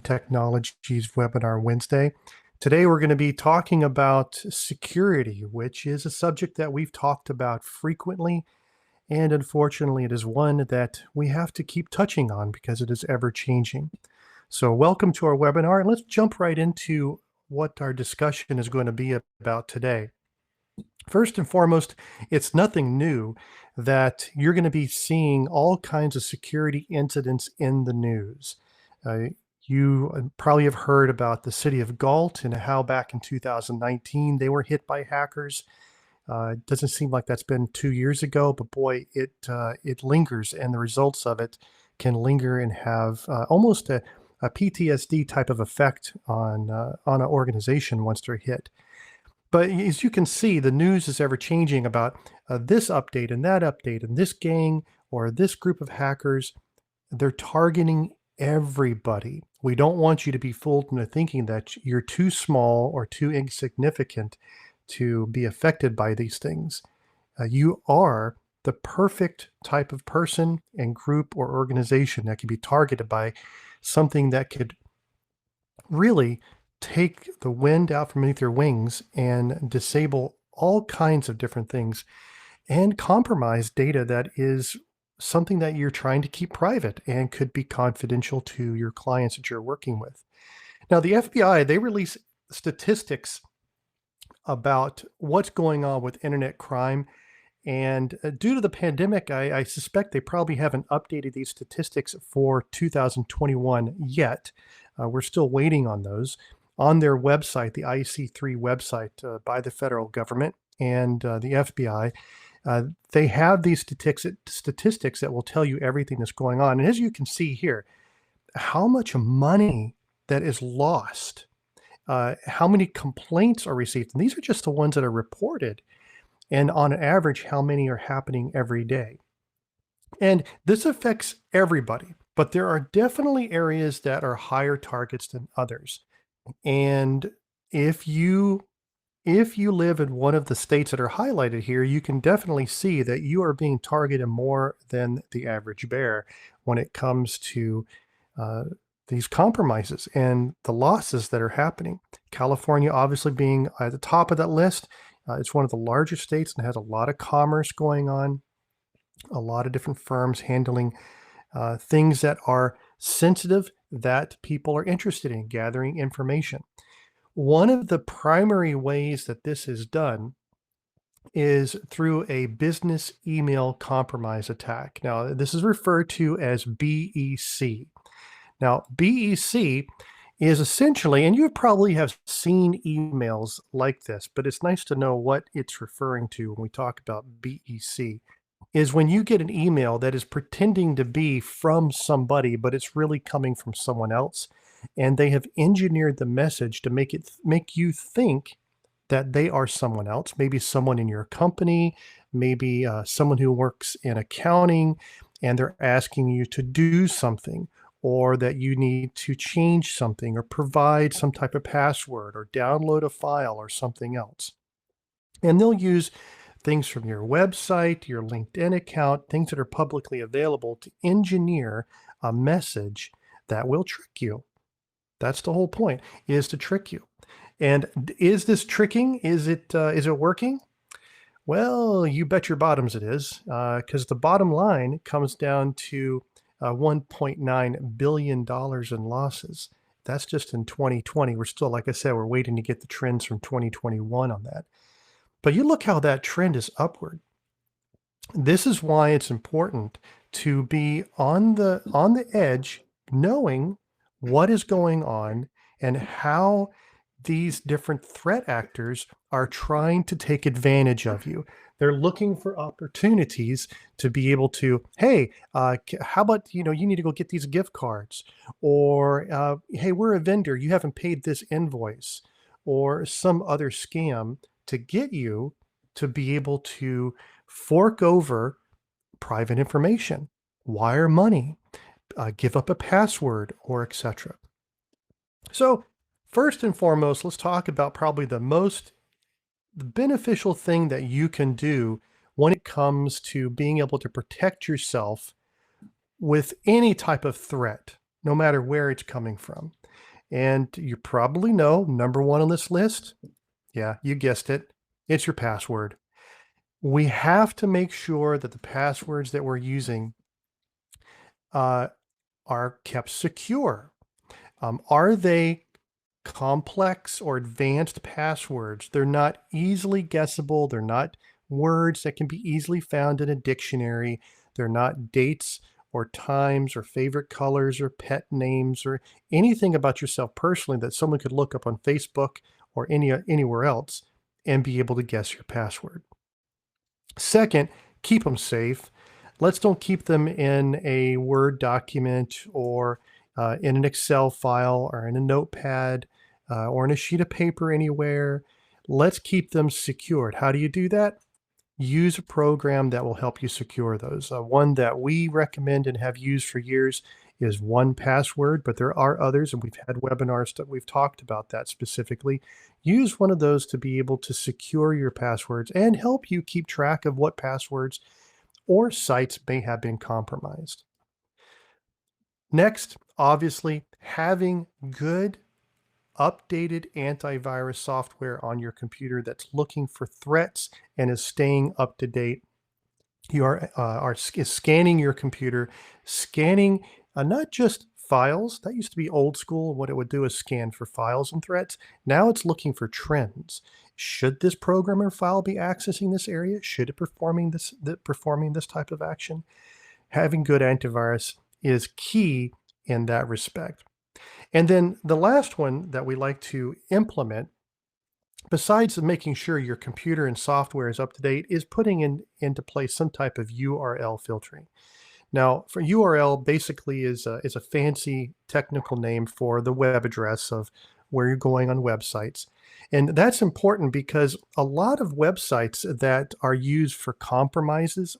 Technologies webinar Wednesday. Today we're going to be talking about security, which is a subject that we've talked about frequently, and unfortunately it is one that we have to keep touching on because it is ever changing. So welcome to our webinar, and let's jump right into what our discussion is going to be about today. First and foremost, it's nothing new that you're going to be seeing all kinds of security incidents in the news. Uh, you probably have heard about the city of Galt and how back in 2019 they were hit by hackers. It doesn't seem like that's been 2 years ago, but boy, it lingers, and the results of it can linger and have almost a PTSD type of effect on an organization once they're hit. But as you can see, the news is ever changing about this update and that update and this gang or this group of hackers. They're targeting everybody. We don't want you to be fooled into thinking that you're too small or too insignificant to be affected by these things. You are the perfect type of person and group or organization that can be targeted by something that could really take the wind out from beneath your wings and disable all kinds of different things and compromise data that is something that you're trying to keep private and could be confidential to your clients that you're working with. Now, the FBI, they release statistics about what's going on with internet crime. And due to the pandemic, I suspect they probably haven't updated these statistics for 2021 yet. We're still waiting on those. On their website, the IC3 website by the federal government and the FBI, they have these statistics that will tell you everything that's going on. And as you can see here, how much money that is lost, how many complaints are received. And these are just the ones that are reported. And on average, how many are happening every day. And this affects everybody, but there are definitely areas that are higher targets than others. And if you live in one of the states that are highlighted here, you can definitely see that you are being targeted more than the average bear when it comes to these compromises and the losses that are happening. California obviously being at the top of that list. It's one of the largest states and has a lot of commerce going on, a lot of different firms handling things that are sensitive that people are interested in, gathering information. One of the primary ways that this is done is through a business email compromise attack. Now, this is referred to as BEC. Now, BEC is essentially, and you probably have seen emails like this, but it's nice to know what it's referring to when we talk about BEC, is when you get an email that is pretending to be from somebody, but it's really coming from someone else, and they have engineered the message to make you think that they are someone else, maybe someone in your company, maybe someone who works in accounting, and they're asking you to do something, or that you need to change something or provide some type of password or download a file or something else. And they'll use things from your website, your LinkedIn account, things that are publicly available to engineer a message that will trick you. That's the whole point, is to trick you. And is this tricking? Is it working? Well, you bet your bottoms it is, because the bottom line comes down to $1.9 billion in losses. That's just in 2020. We're still, like I said, we're waiting to get the trends from 2021 on that. But you look how that trend is upward. This is why it's important to be on the edge, knowing what is going on and how these different threat actors are trying to take advantage of you. They're looking for opportunities to be able to, hey, how about, you need to go get these gift cards, or hey, we're a vendor, you haven't paid this invoice, or some other scam to get you to be able to fork over private information, wire money, give up a password, or etc. So first and foremost, let's talk about probably the most beneficial thing that you can do when it comes to being able to protect yourself with any type of threat. no matter where it's coming from. And you probably know number one on this list. Yeah, you guessed it. It's your password. We have to make sure that the passwords that we're using uh, are kept secure. Are they complex or advanced passwords? They're not easily guessable. They're not words that can be easily found in a dictionary. They're not dates or times or favorite colors or pet names or anything about yourself personally that someone could look up on Facebook or anywhere else and be able to guess your password. Second, keep them safe. Let's don't keep them in a Word document or in an Excel file or in a notepad or in a sheet of paper anywhere. Let's keep them secured. How do you do that? Use a program that will help you secure those. One that we recommend and have used for years is 1Password, but there are others, and we've had webinars that we've talked about that specifically. Use one of those to be able to secure your passwords and help you keep track of what passwords or sites may have been compromised. Next, obviously, having good updated antivirus software on your computer that's looking for threats and is staying up to date. You is scanning your computer, scanning not just files. That used to be old school. What it would do is scan for files and threats. Now it's looking for trends. Should this program or file be accessing this area? Should it performing this type of action? Having good antivirus is key in that respect. And then the last one that we like to implement, besides making sure your computer and software is up to date, is putting into place some type of URL filtering. Now, for URL basically is a fancy technical name for the web address of where you're going on websites. And that's important because a lot of websites that are used for compromises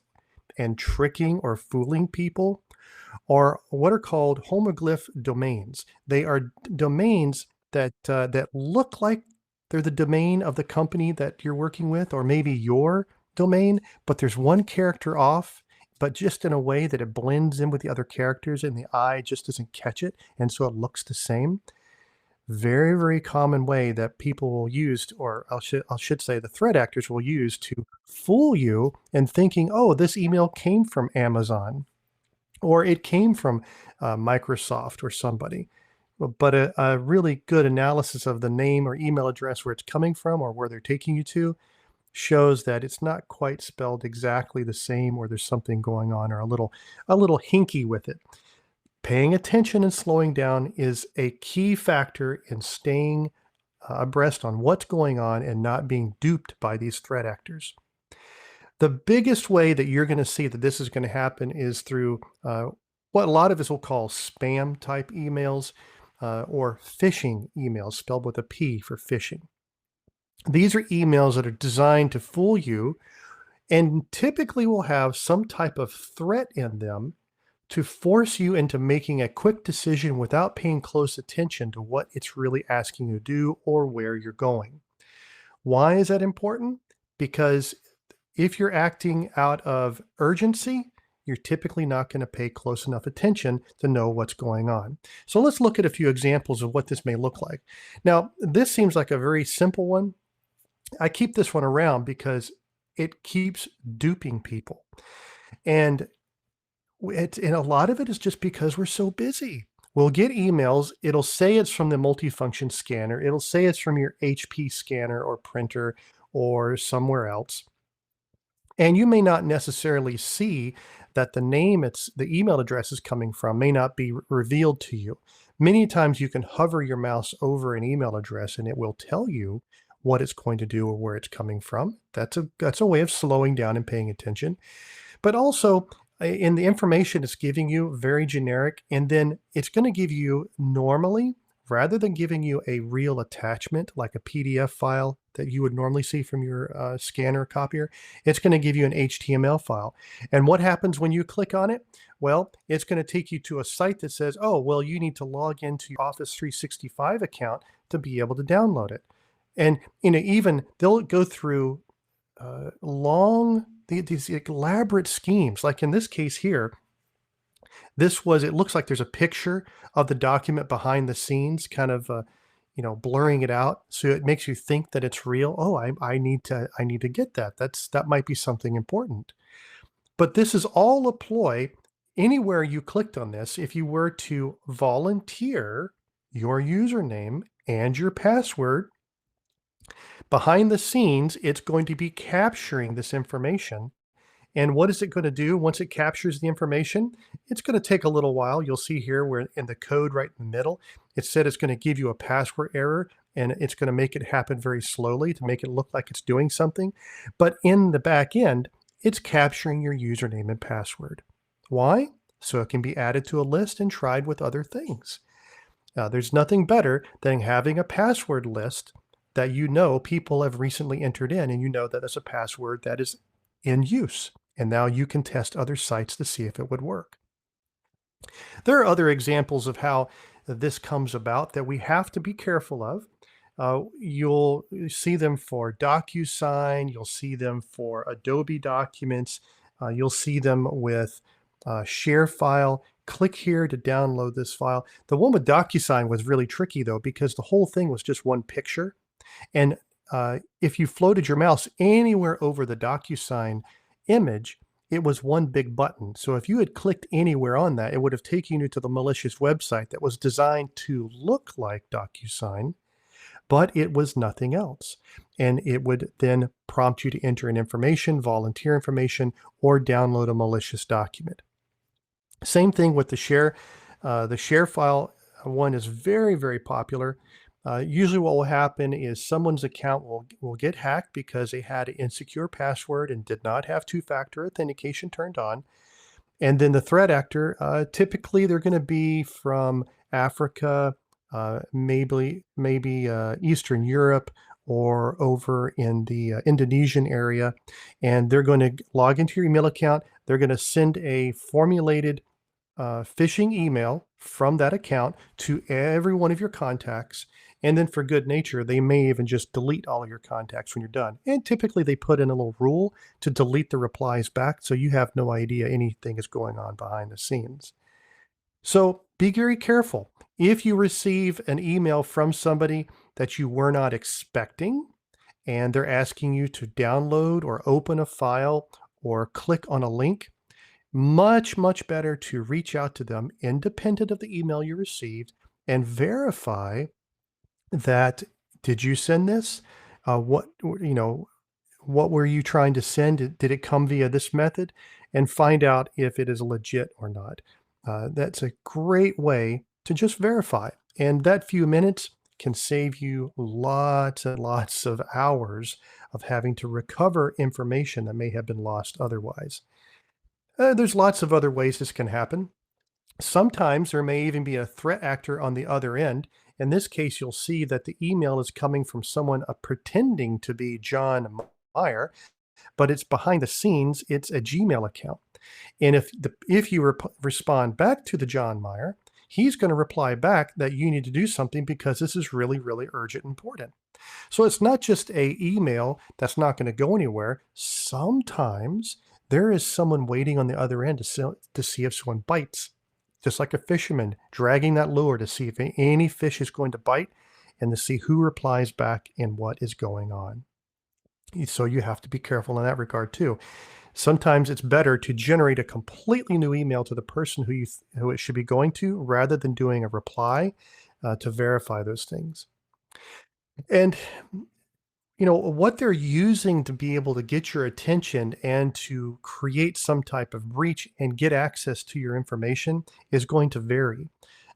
and tricking or fooling people are what are called homoglyph domains. They are domains that look like they're the domain of the company that you're working with, or maybe your domain, but there's one character off, but just in a way that it blends in with the other characters and the eye just doesn't catch it, and so it looks the same. Very, very common way that people will use, or I should say the threat actors will use to fool you in thinking, oh, this email came from Amazon or it came from Microsoft or somebody. But a really good analysis of the name or email address where it's coming from or where they're taking you to shows that it's not quite spelled exactly the same, or there's something going on, or a little hinky with it. Paying attention and slowing down is a key factor in staying abreast on what's going on and not being duped by these threat actors. The biggest way that you're going to see that this is going to happen is through what a lot of us will call spam type emails or phishing emails, spelled with a P for phishing. These are emails that are designed to fool you and typically will have some type of threat in them to force you into making a quick decision without paying close attention to what it's really asking you to do or where you're going. Why is that important? Because if you're acting out of urgency, you're typically not going to pay close enough attention to know what's going on. So let's look at a few examples of what this may look like. Now, this seems like a very simple one. I keep this one around because it keeps duping people. And a lot of it is just because we're so busy. We'll get emails. It'll say it's from the multifunction scanner. It'll say it's from your HP scanner or printer or somewhere else. And you may not necessarily see that the email address is coming from may not be revealed to you. Many times you can hover your mouse over an email address and it will tell you what it's going to do or where it's coming from. That's a way of slowing down and paying attention. But also in the information it's giving you, very generic, and then it's going to give you normally, rather than giving you a real attachment like a PDF file that you would normally see from your scanner copier, it's going to give you an HTML file. And what happens when you click on it? Well, it's going to take you to a site that says, oh, well, you need to log into your Office 365 account to be able to download it. And even they'll go through these elaborate schemes. Like in this case here, It looks like there's a picture of the document behind the scenes, kind of, blurring it out. So it makes you think that it's real. Oh, I need to get that. That might be something important. But this is all a ploy. Anywhere you clicked on this, if you were to volunteer your username and your password, behind the scenes, it's going to be capturing this information. And what is it going to do once it captures the information? It's going to take a little while. You'll see here where in the code right in the middle, it said it's going to give you a password error, and it's going to make it happen very slowly to make it look like it's doing something. But in the back end, it's capturing your username and password. Why? So it can be added to a list and tried with other things. There's nothing better than having a password list that people have recently entered in, and you know that it's a password that is in use. And now you can test other sites to see if it would work. There are other examples of how this comes about that we have to be careful of. You'll see them for DocuSign, you'll see them for Adobe documents, you'll see them with ShareFile. Click here to download this file. The one with DocuSign was really tricky though, because the whole thing was just one picture. And if you floated your mouse anywhere over the DocuSign image, it was one big button. So if you had clicked anywhere on that, it would have taken you to the malicious website that was designed to look like DocuSign, but it was nothing else. And it would then prompt you to enter in information, volunteer information, or download a malicious document. Same thing with the share file one is very, very popular. Usually what will happen is someone's account will get hacked because they had an insecure password and did not have two-factor authentication turned on. And then the threat actor, typically they're going to be from Africa, maybe Eastern Europe, or over in the Indonesian area. And they're going to log into your email account. They're going to send a formulated phishing email from that account to every one of your contacts. And then for good nature, they may even just delete all of your contacts when you're done. And typically they put in a little rule to delete the replies back, so you have no idea anything is going on behind the scenes. So be very careful. If you receive an email from somebody that you were not expecting, and they're asking you to download or open a file or click on a link, much, much better to reach out to them independent of the email you received and verify that, did you send this? What were you trying to send? Did it come via this method? And find out if it is legit or not. That's a great way to just verify. And that few minutes can save you lots and lots of hours of having to recover information that may have been lost otherwise. There's lots of other ways this can happen. Sometimes there may even be a threat actor on the other end. In this case, you'll see that the email is coming from someone pretending to be John Meyer, but it's behind the scenes, it's a Gmail account. And if you respond back to the John Meyer, he's going to reply back that you need to do something because this is really, really urgent and important. So it's not just a email that's not going to go anywhere. Sometimes there is someone waiting on the other end to see if someone bites. Just like a fisherman dragging that lure to see if any fish is going to bite and to see who replies back and what is going on. So you have to be careful in that regard too. Sometimes it's better to generate a completely new email to the person who it should be going to, rather than doing a reply to verify those things. And what they're using to be able to get your attention and to create some type of breach and get access to your information is going to vary.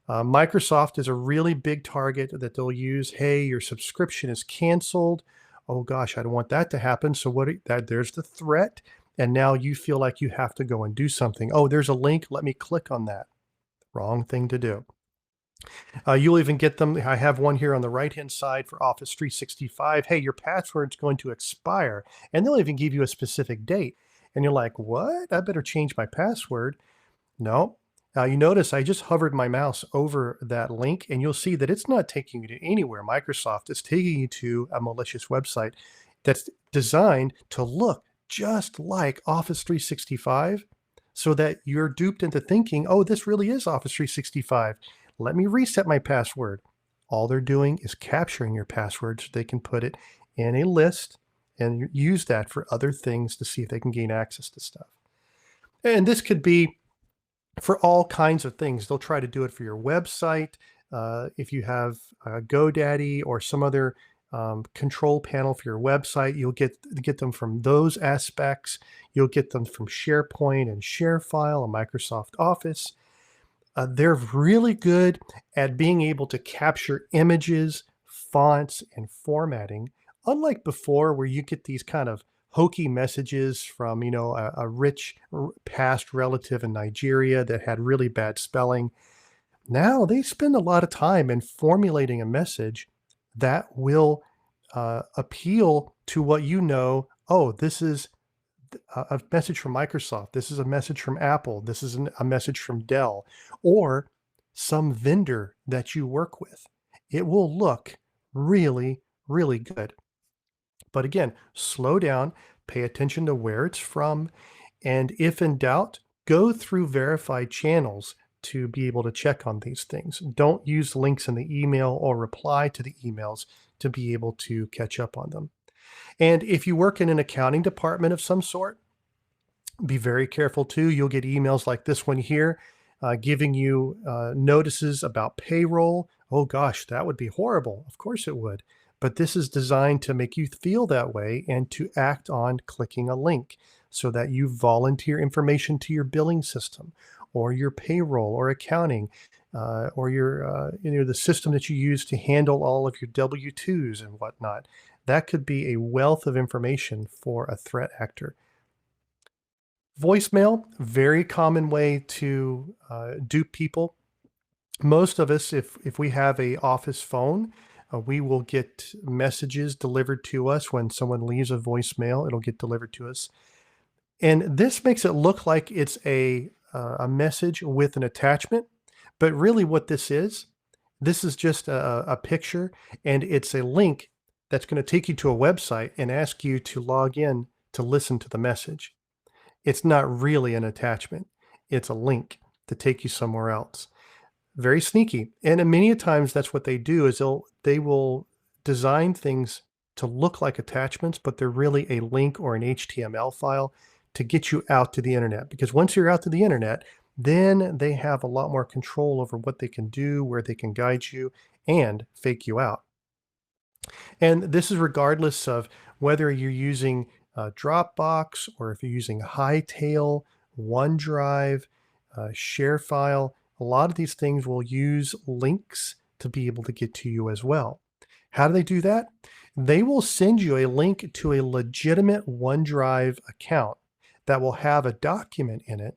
Microsoft is a really big target that they'll use. Hey, your subscription is canceled. Oh gosh, I don't want that to happen. So there's the threat. And now you feel like you have to go and do something. Oh, there's a link. Let me click on that. Wrong thing to do. You'll even get them. I have one here on the right-hand side for Office 365. Hey, your password's going to expire. And they'll even give you a specific date. And you're like, what? I better change my password. No. You notice I just hovered my mouse over that link, and you'll see that it's not taking you to anywhere. Microsoft is taking you to a malicious website that's designed to look just like Office 365, so that you're duped into thinking, oh, this really is Office 365. Let me reset my password. All they're doing is capturing your password so they can put it in a list and use that for other things to see if they can gain access to stuff. And this could be for all kinds of things. They'll try to do it for your website. If you have GoDaddy or some other control panel for your website, you'll get them from those aspects. You'll get them from SharePoint and ShareFile and Microsoft Office. They're really good at being able to capture images, fonts, and formatting. Unlike before, where you get these kind of hokey messages from, a rich past relative in Nigeria that had really bad spelling. Now they spend a lot of time in formulating a message that will appeal to what you know. Oh, this is a message from Microsoft. This is a message from Apple. This is a message from Dell or some vendor that you work with. It will look really, really good. But again, slow down, pay attention to where it's from, and if in doubt, go through verified channels to be able to check on these things. Don't use links in the email or reply to the emails to be able to catch up on them. And if you work in an accounting department of some sort, be very careful too. You'll get emails like this one here, giving you notices about payroll. Oh gosh, that would be horrible. Of course it would. But this is designed to make you feel that way and to act on clicking a link so that you volunteer information to your billing system or your payroll or accounting or the system that you use to handle all of your W-2s and whatnot. That could be a wealth of information for a threat actor. Voicemail, very common way to dupe people. Most of us, if we have a office phone, we will get messages delivered to us when someone leaves a voicemail. It'll get delivered to us, and this makes it look like it's a message with an attachment. But really, what this is just a picture, and it's a link that's going to take you to a website and ask you to log in to listen to the message. It's not really an attachment. It's a link to take you somewhere else. Very sneaky. And many a times that's what they do is they will design things to look like attachments, but they're really a link or an HTML file to get you out to the internet. Because once you're out to the internet, then they have a lot more control over what they can do, where they can guide you, and fake you out. And this is regardless of whether you're using Dropbox or if you're using Hightail, OneDrive, ShareFile. A lot of these things will use links to be able to get to you as well. How do they do that? They will send you a link to a legitimate OneDrive account that will have a document in it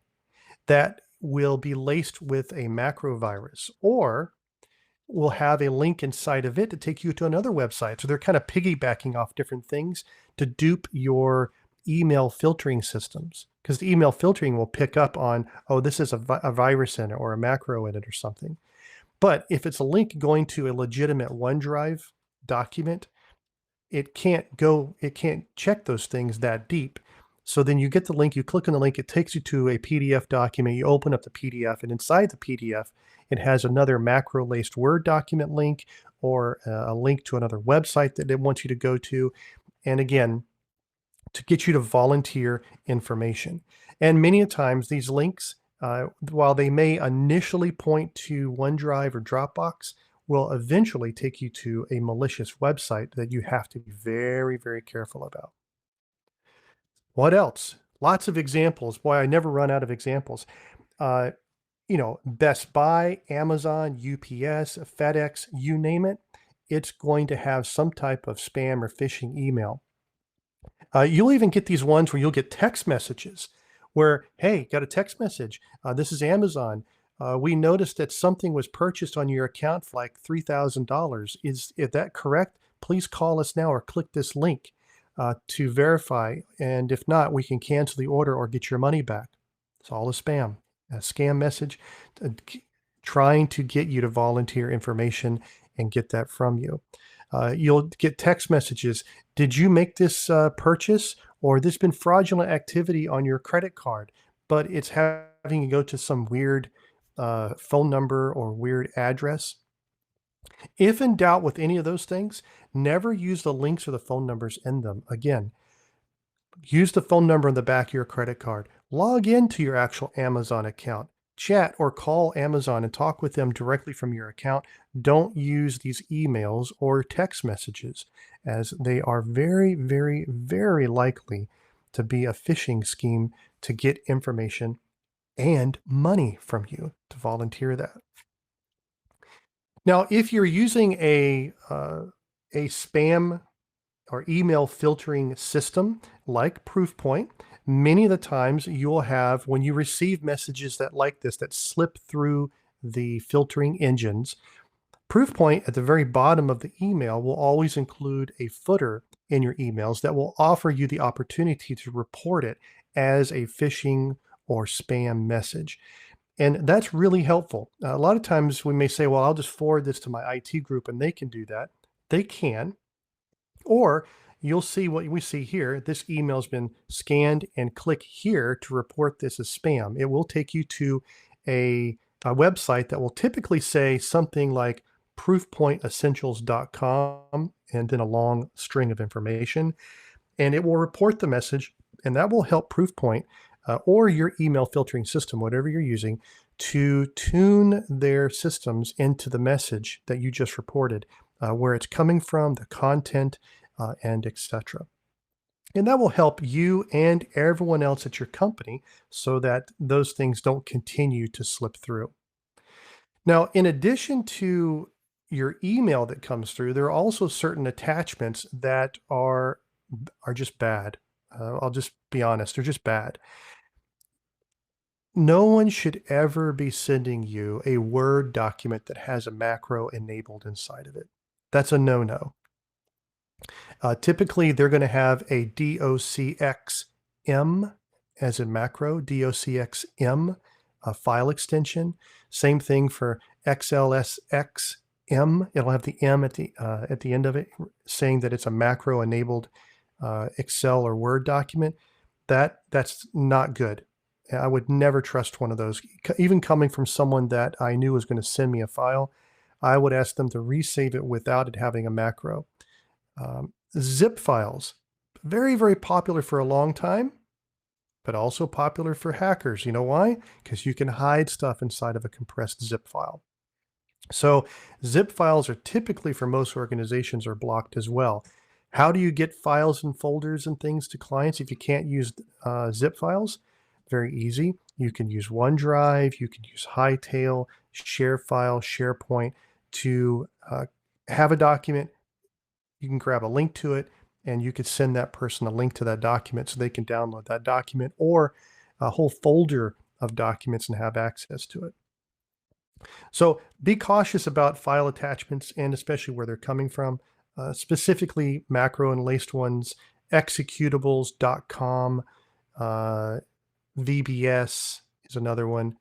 that will be laced with a macro virus, or will have a link inside of it to take you to another website. So they're kind of piggybacking off different things to dupe your email filtering systems, because the email filtering will pick up on, oh, this is a virus in it or a macro in it or something. But if it's a link going to a legitimate OneDrive document, it can't check those things that deep. So then you get the link, you click on the link, it takes you to a PDF document, you open up the PDF, and inside the PDF, it has another macro-laced Word document link or a link to another website that it wants you to go to. And again, to get you to volunteer information. And many a times these links, while they may initially point to OneDrive or Dropbox, will eventually take you to a malicious website that you have to be very, very careful about. What else? Lots of examples. Boy, I never run out of examples. Uh, Best Buy, Amazon, UPS, FedEx, you name it, it's going to have some type of spam or phishing email. You'll even get these ones where you'll get text messages where, hey, got a text message. This is Amazon. We noticed that something was purchased on your account for like $3,000. Is that correct? Please call us now or click this link to verify. And if not, we can cancel the order or get your money back. It's all a spam, a scam message trying to get you to volunteer information and get that from you. You'll get text messages. Did you make this purchase, or this been fraudulent activity on your credit card? but it's having you go to some weird phone number or weird address. If in doubt with any of those things, never use the links or the phone numbers in them. Again, use the phone number on the back of your credit card. Log into your actual Amazon account. Chat or call Amazon and talk with them directly from your account. Don't use these emails or text messages, as they are very, very, very likely to be a phishing scheme to get information and money from you to volunteer that. Now, if you're using a spam or email filtering system like Proofpoint, many of the times you'll have, when you receive messages that like this that slip through the filtering engines, Proofpoint at the very bottom of the email will always include a footer in your emails that will offer you the opportunity to report it as a phishing or spam message. And that's really helpful. A lot of times we may say, well, I'll just forward this to my IT group and they can do that. They can. Or you'll see what we see here. This email's been scanned, and click here to report this as spam. It will take you to a website that will typically say something like proofpointessentials.com and then a long string of information, and it will report the message, and that will help Proofpoint or your email filtering system, whatever you're using, to tune their systems into the message that you just reported, where it's coming from, the content, and etc. And that will help you and everyone else at your company so that those things don't continue to slip through. Now, in addition to your email that comes through, there are also certain attachments that are just bad. I'll just be honest, they're just bad. No one should ever be sending you a Word document that has a macro enabled inside of it. That's a no-no. Typically, they're going to have a docxm as in macro, docxm file extension. Same thing for xlsxm. It'll have the m at the end of it, saying that it's a macro enabled Excel or Word document. That's not good. I would never trust one of those, even coming from someone that I knew was going to send me a file. I would ask them to resave it without it having a macro. Zip files, very, very popular for a long time, but also popular for hackers. You know why? Because you can hide stuff inside of a compressed zip file. So zip files are typically, for most organizations, are blocked as well. How do you get files and folders and things to clients if you can't use zip files? Very easy. You can use OneDrive, you can use Hightail, ShareFile, SharePoint to have a document. You can grab a link to it and you could send that person a link to that document so they can download that document or a whole folder of documents and have access to it. So be cautious about file attachments and especially where they're coming from, specifically macro and laced ones, executables.com, VBS is another one,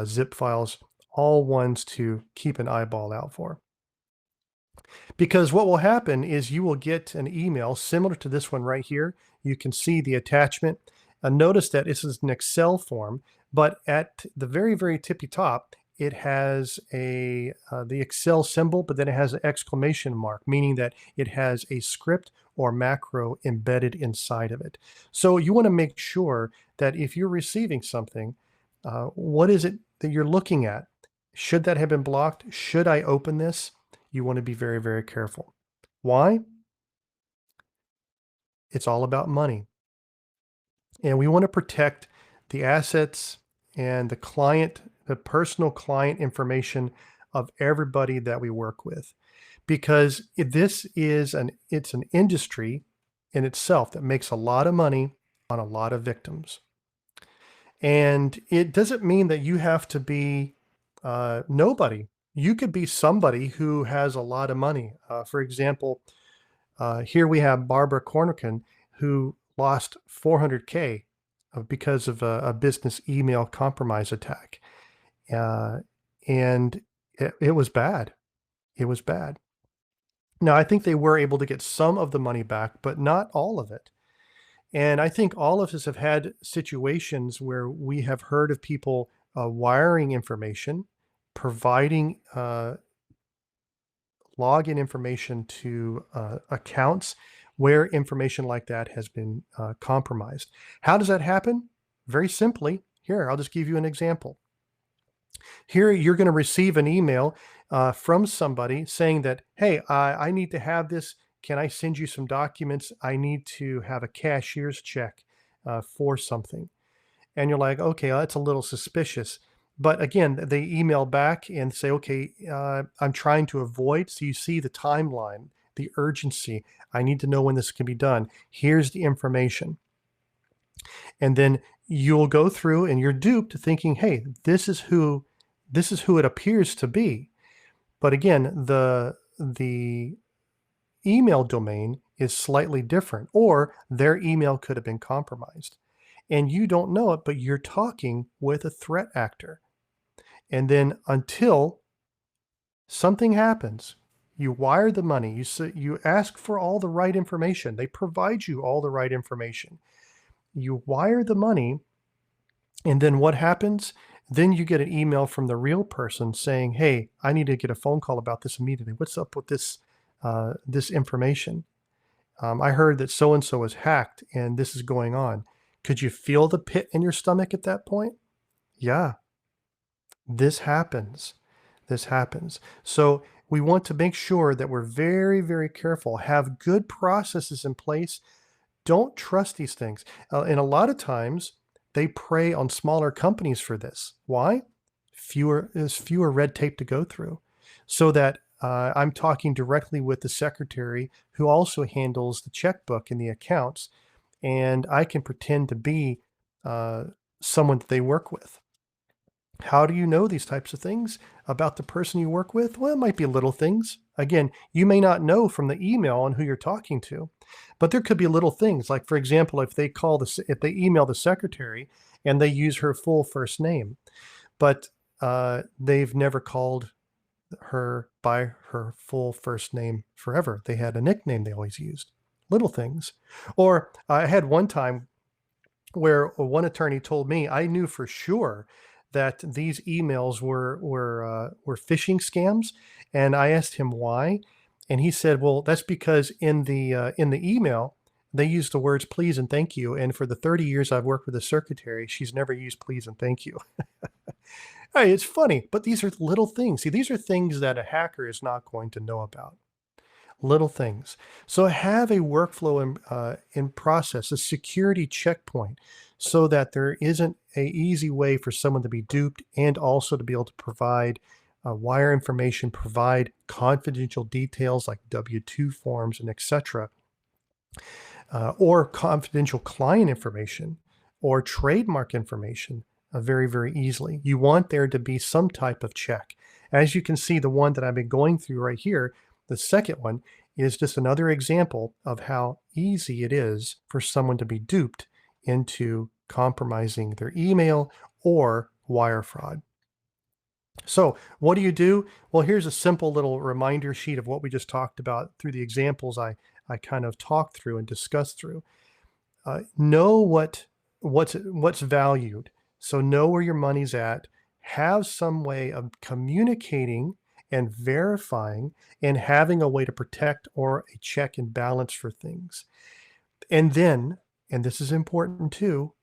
zip files, all ones to keep an eyeball out for. Because what will happen is you will get an email similar to this one right here. You can see the attachment. Notice that this is an Excel form, but at the very, very tippy top, it has the Excel symbol, but then it has an exclamation mark, meaning that it has a script or macro embedded inside of it. So you want to make sure that if you're receiving something, what is it that you're looking at? Should that have been blocked? Should I open this? You want to be very, very careful. Why? It's all about money. And we want to protect the assets and the personal client information of everybody that we work with. Because it's an industry in itself that makes a lot of money on a lot of victims. And it doesn't mean that you have to be nobody. You could be somebody who has a lot of money. For example, here we have Barbara Cornican, who lost 400K because of a business email compromise attack. And it was bad. It was bad. Now, I think they were able to get some of the money back, but not all of it. And I think all of us have had situations where we have heard of people wiring information, providing login information to accounts where information like that has been compromised. How does that happen? Very simply. Here, I'll just give you an example. Here, you're going to receive an email from somebody saying that, hey, I need to have this. Can I send you some documents? I need to have a cashier's check for something. And you're like, okay, that's a little suspicious. But again, they email back and say, okay, I'm trying to avoid. So you see the timeline, the urgency. I need to know when this can be done. Here's the information. And then you'll go through and you're duped thinking, hey, this is who it appears to be. But again, the email domain is slightly different, or their email could have been compromised. And you don't know it, but you're talking with a threat actor. And then until something happens, you wire the money, you ask for all the right information. They provide you all the right information. You wire the money, and then what happens? Then you get an email from the real person saying, "Hey, I need to get a phone call about this immediately. What's up with this information? I heard that so and so was hacked, and this is going on." Could you feel the pit in your stomach at that point? Yeah, this happens. This happens. So we want to make sure that we're very, very careful, have good processes in place. Don't trust these things. And a lot of times they prey on smaller companies for this. Why? There's fewer red tape to go through. So that I'm talking directly with the secretary who also handles the checkbook and the accounts, and I can pretend to be uh, someone that they work with. How do you know these types of things about the person you work with? Well, it might be little things. Again, you may not know from the email on who you're talking to, but there could be little things. Like, for example, if they email the secretary and they use her full first name, but they've never called her by her full first name forever. They had a nickname they always used. Little things. Or I had one time where one attorney told me I knew for sure that these emails were phishing scams, and I asked him why, and he said, "Well, that's because in the email they use the words please and thank you, and for the 30 years I've worked with the secretary, she's never used please and thank you." Hey, it's funny, but these are little things. See, these are things that a hacker is not going to know about. Little things. So have a workflow in process, a security checkpoint, so that there isn't a easy way for someone to be duped, and also to be able to provide wire information, provide confidential details like W-2 forms and etc., or confidential client information or trademark information very, very easily. You want there to be some type of check. As you can see, the one that I've been going through right here, the second one, is just another example of how easy it is for someone to be duped into compromising their email or wire fraud. So what do you do? Well, here's a simple little reminder sheet of what we just talked about through the examples I kind of talked through and discussed through. Know what's valued. So know where your money's at. Have some way of communicating and verifying and having a way to protect or a check and balance for things. And then, and this is important too,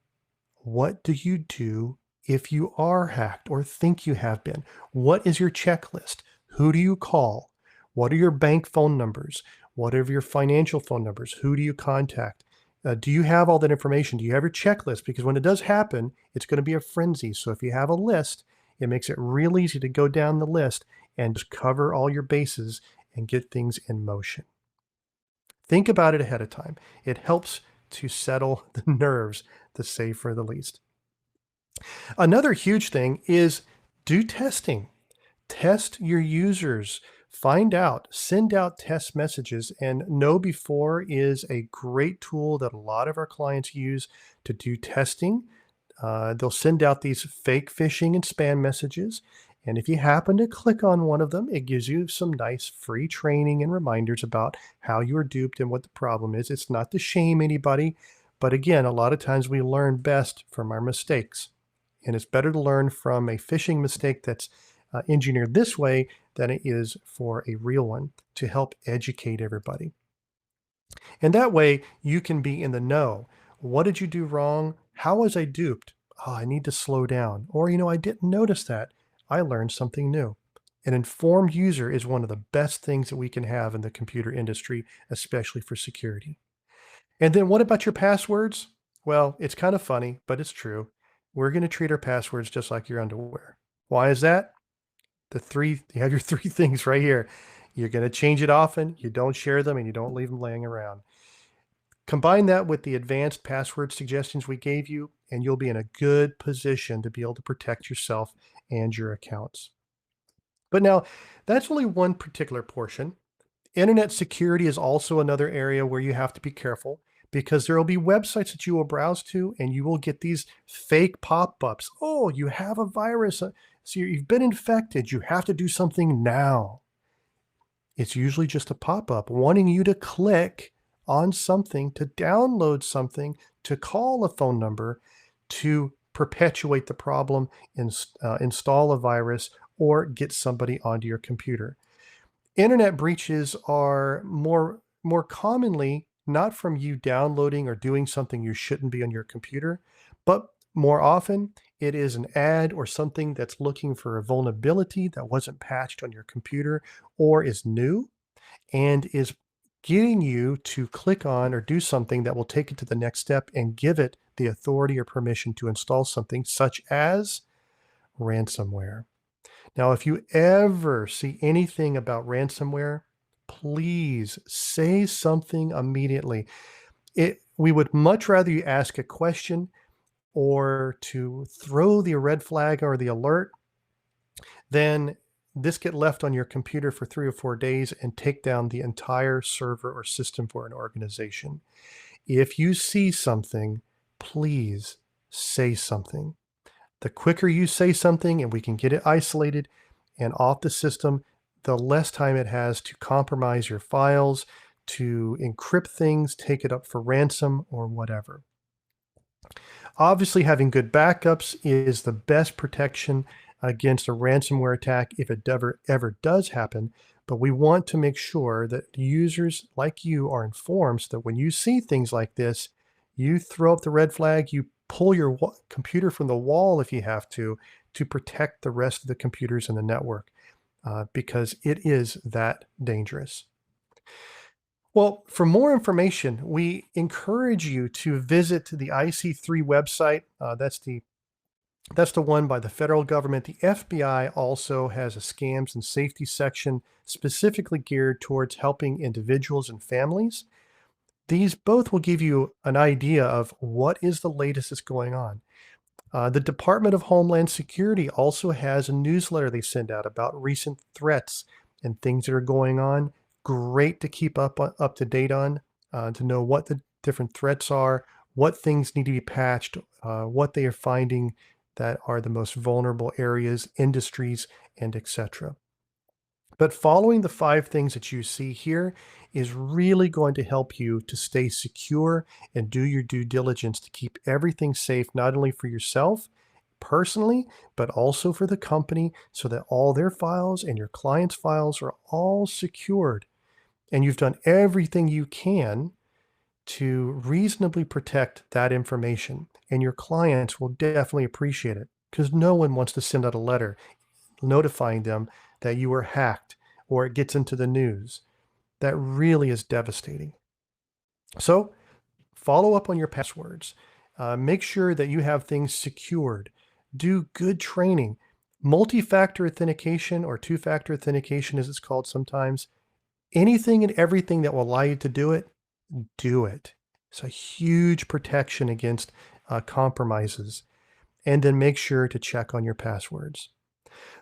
what do you do if you are hacked or think you have been? What is your checklist? Who do you call? What are your bank phone numbers? What are your financial phone numbers? Who do you contact? Do you have all that information? Do you have your checklist? Because when it does happen, it's going to be a frenzy. So if you have a list, it makes it real easy to go down the list and just cover all your bases and get things in motion. Think about it ahead of time. It helps to settle the nerves, to say for the least. Another huge thing is do testing. Test your users. Find out, send out test messages, and KnowBe4 is a great tool that a lot of our clients use to do testing. They'll send out these fake phishing and spam messages. And if you happen to click on one of them, it gives you some nice free training and reminders about how you are duped and what the problem is. It's not to shame anybody, But again, a lot of times we learn best from our mistakes. And it's better to learn from a phishing mistake that's engineered this way than it is for a real one to help educate everybody. And that way you can be in the know. What did you do wrong? How was I duped? Oh, I need to slow down. Or, I didn't notice that. I learned something new. An informed user is one of the best things that we can have in the computer industry, especially for security. And then what about your passwords? Well, it's kind of funny, but it's true. We're going to treat our passwords just like your underwear. Why is that? You have your three things right here. You're going to change it often, you don't share them, and you don't leave them laying around. Combine that with the advanced password suggestions we gave you, and you'll be in a good position to be able to protect yourself and your accounts. But now, that's only one particular portion. Internet security is also another area where you have to be careful because there will be websites that you will browse to and you will get these fake pop-ups. Oh, you have a virus. So you've been infected. You have to do something now. It's usually just a pop-up wanting you to click on something, to download something, to call a phone number, to perpetuate the problem, install a virus, or get somebody onto your computer. Internet breaches are more commonly not from you downloading or doing something you shouldn't be on your computer, but more often it is an ad or something that's looking for a vulnerability that wasn't patched on your computer or is new and is getting you to click on or do something that will take it to the next step and give it the authority or permission to install something such as ransomware. Now, if you ever see anything about ransomware, please say something immediately. We would much rather you ask a question or to throw the red flag or the alert than this get left on your computer for 3 or 4 days and take down the entire server or system for an organization. If you see something, please say something. The quicker you say something and we can get it isolated and off the system, the less time it has to compromise your files, to encrypt things, take it up for ransom, or whatever. Obviously, having good backups is the best protection against a ransomware attack if it ever does happen. But we want to make sure that users like you are informed so that when you see things like this, you throw up the red flag, you pull your computer from the wall if you have to protect the rest of the computers in the network because it is that dangerous. Well, for more information, we encourage you to visit the IC3 website. That's the one by the federal government. The FBI also has a scams and safety section specifically geared towards helping individuals and families. These both will give you an idea of what is the latest that's going on. The Department of Homeland Security also has a newsletter they send out about recent threats and things that are going on. Great to keep up to date on, to know what the different threats are, what things need to be patched, what they are finding that are the most vulnerable areas, industries, and etc. But following the 5 things that you see here is really going to help you to stay secure and do your due diligence to keep everything safe, not only for yourself personally, but also for the company so that all their files and your clients' files are all secured. And you've done everything you can to reasonably protect that information. And your clients will definitely appreciate it because no one wants to send out a letter notifying them that you were hacked or it gets into the news. That really is devastating. So follow up on your passwords. Make sure that you have things secured. Do good training. Multi-factor authentication or two-factor authentication, as it's called sometimes. Anything and everything that will allow you to do it, do it. It's a huge protection against compromises. And then make sure to check on your passwords.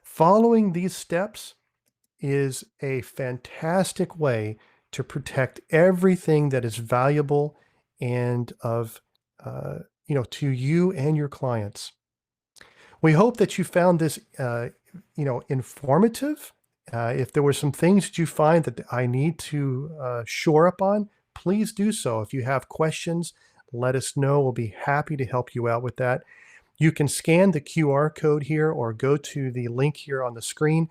Following these steps is a fantastic way to protect everything that is valuable and of, to you and your clients. We hope that you found this, informative. If there were some things that you find that I need to shore up on, please do so. If you have questions, let us know. We'll be happy to help you out with that. You can scan the QR code here or go to the link here on the screen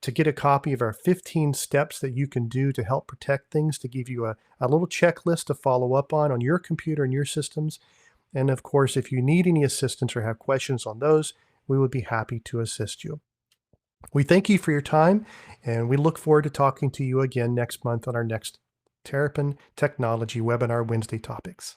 to get a copy of our 15 steps that you can do to help protect things, to give you a little checklist to follow up on your computer and your systems. And of course, if you need any assistance or have questions on those, we would be happy to assist you. We thank you for your time, and we look forward to talking to you again next month on our next Terrapin Technology Webinar Wednesday topics.